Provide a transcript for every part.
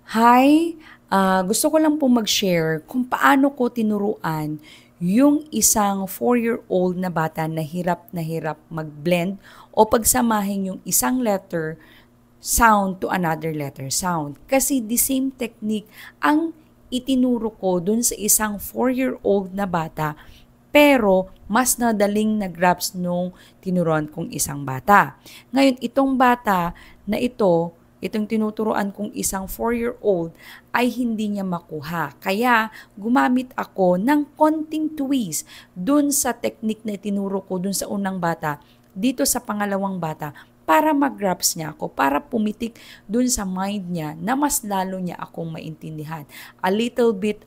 Hi, gusto ko lang po mag-share kung paano ko tinuruan yung isang 4-year-old na bata na hirap mag-blend o pagsamahin yung isang letter sound to another letter sound. Kasi the same technique ang itinuro ko dun sa isang 4-year-old na bata, pero mas nadaling na-grasp nung tinuruan kong isang bata. Ngayon, itong bata na itong tinuturuan kong isang 4-year-old ay hindi niya makuha. Kaya gumamit ako ng konting twist dun sa technique na tinuro ko dun sa unang bata, dito sa pangalawang bata, para mag-grasp niya ako, para pumitik dun sa mind niya na mas lalo niya akong maintindihan. A little bit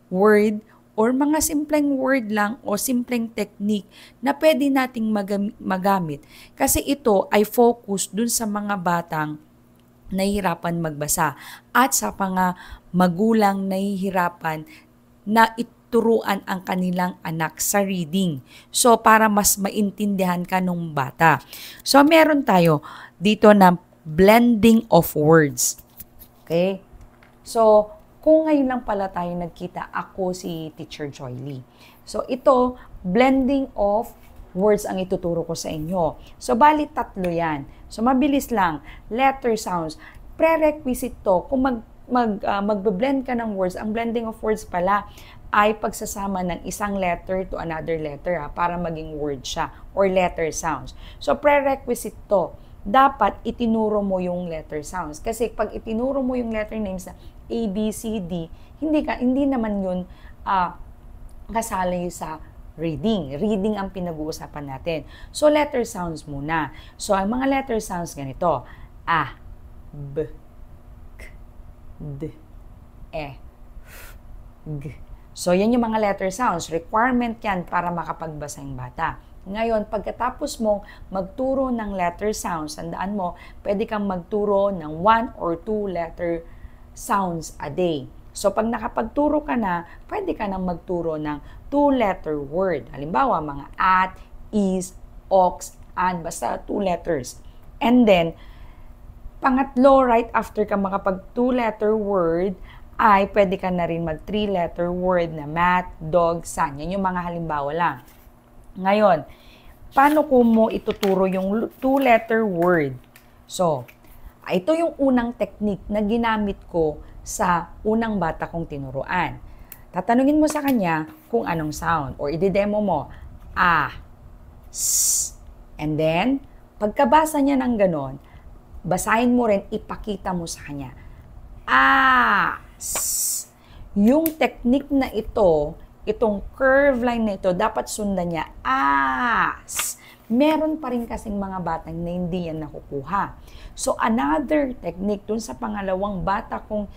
word or mga simpleng word lang o simpleng technique na pwede nating magamit. Kasi ito ay focus dun sa mga batang nahihirapan magbasa at sa mga magulang nahihirapan na ituruan ang kanilang anak sa reading. So, para mas maintindihan ka nung bata. So, meron tayo dito na blending of words. Okay? So, kung ngayon lang pala tayo nagkita, ako si Teacher Joy Lee. So, ito, blending of words ang ituturo ko sa inyo. So, bali tatlo yan. So, mabilis lang. Letter sounds. Prerequisite to. Kung magbe-blend ka ng words, ang blending of words pala ay pagsasama ng isang letter to another letter para maging word siya or letter sounds. So, prerequisite to. Dapat itinuro mo yung letter sounds. Kasi pag itinuro mo yung letter names na A, B, C, D, hindi naman yun kasali sa reading. Reading ang pinag-uusapan natin. So, letter sounds muna. So, ang mga letter sounds ganito. A, B, K, D, E, F, G. So, yan yung mga letter sounds. Requirement yan para makapagbasa yung bata. Ngayon, pagkatapos mong magturo ng letter sounds, tandaan mo, pwede kang magturo ng 1 or 2 letter sounds a day. So, pag nakapagturo ka na, pwede ka nang magturo ng 2-letter word. Halimbawa, mga at, is, ox, and, basta 2 letters. And then, pangatlo, right after ka makapag 2-letter word, ay pwede ka na rin mag 3-letter word na mat, dog, sun. Yan yung mga halimbawa lang. Ngayon, paano ko mo ituturo yung 2-letter word? So, ito yung unang technique na ginamit ko sa unang bata kong tinuruan. Tatanungin mo sa kanya kung anong sound or i-demo mo, a, s. And then, pagkabasa niya ng ganon, basahin mo rin, ipakita mo sa kanya, a, s. Yung technique na ito, itong curve line na ito, dapat sundan niya, a, s. Meron pa rin kasing mga batang na hindi yan nakukuha. So, another technique dun sa pangalawang bata kong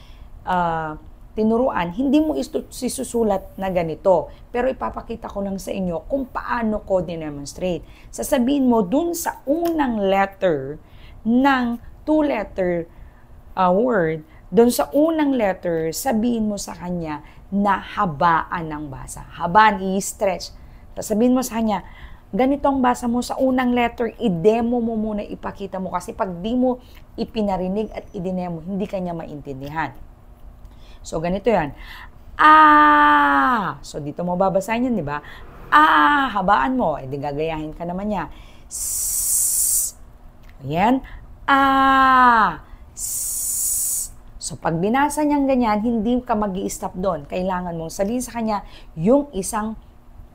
tinuruan, hindi mo isusulat na ganito. Pero ipapakita ko lang sa inyo kung paano ko dinemonstrate. Sasabihin mo dun sa unang letter ng 2-letter word, dun sa unang letter, sabihin mo sa kanya na habaan ng basa. Habaan, i-stretch. Sasabihin mo sa kanya, ganito ang basa mo sa unang letter, i-demo mo muna, ipakita mo. Kasi pag di mo ipinarinig at i-demo, hindi kanya maintindihan. So, ganito yan. Ah! So, dito mo babasahin yan, di ba? Ah! Habaan mo. E, di gagayahin ka naman niya. Sss. Ayan. Ah! Sss. So, pag binasa niyang ganyan, hindi ka mag-i-stop doon. Kailangan mong sabihin sa kanya yung isang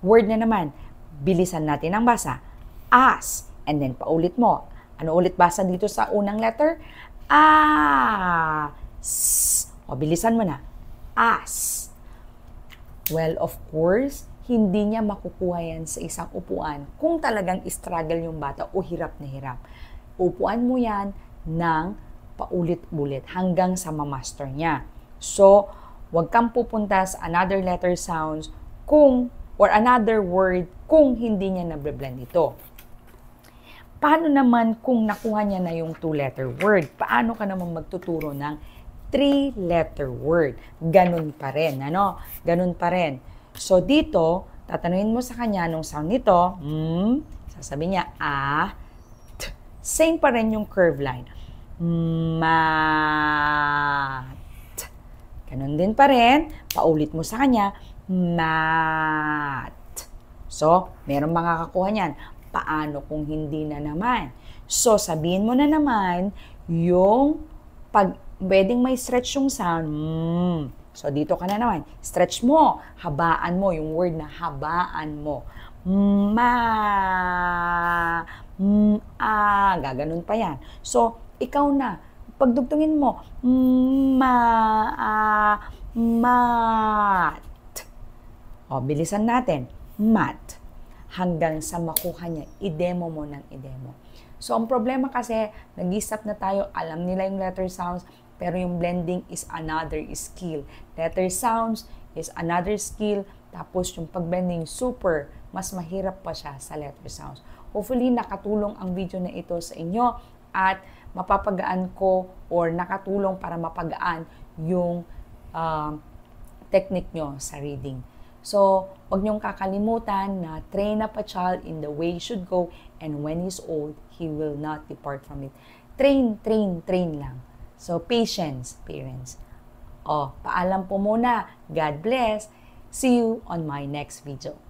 word na naman. Bilisan natin ang basa. As. And then, paulit mo. Ano ulit basa dito sa unang letter? Ah. S. O, bilisan mo na. As. Well, of course, hindi niya makukuha yan sa isang upuan kung talagang struggle yung bata o hirap na hirap. Upuan mo yan ng paulit-ulit hanggang sa ma-master niya. So, huwag kang pupunta sa another letter sounds or another word kung hindi niya nabre-blend ito. Paano naman kung nakuha niya na yung 2-letter word? Paano ka naman magtuturo ng 3-letter word? Ganun pa rin, ano? Ganun pa rin. So, dito, tatanungin mo sa kanya anong sound nito. Sasabihin niya, a, t. Same pa rin yung curve line. Mat. Ganun pa rin, paulit mo sa kanya, mat. So, meron makakakuha niyan. Paano kung hindi na naman? So, sabihin mo na naman yung pag pwedeng may stretch yung sound. So, dito ka na naman. Stretch mo. Habaan mo. Yung word na habaan mo. Ma. Gaganon pa yan. So, ikaw na. Pagdugtungin mo. Mat. O, bilisan natin. Mat. Hanggang sa makuha niya. I-demo mo ng i-demo. So, ang problema kasi, nag-isap na tayo, alam nila yung letter sounds, pero yung blending is another skill. Letter sounds is another skill, tapos yung pag-blending super, mas mahirap pa siya sa letter sounds. Hopefully, nakatulong ang video na ito sa inyo at mapapagaan ko or nakatulong para mapagaan yung technique nyo sa reading. So, wag niyong kakalimutan na train up a child in the way he should go, and when he's old, he will not depart from it. Train, train, train lang. So, patience, parents. Paalam po muna. God bless. See you on my next video.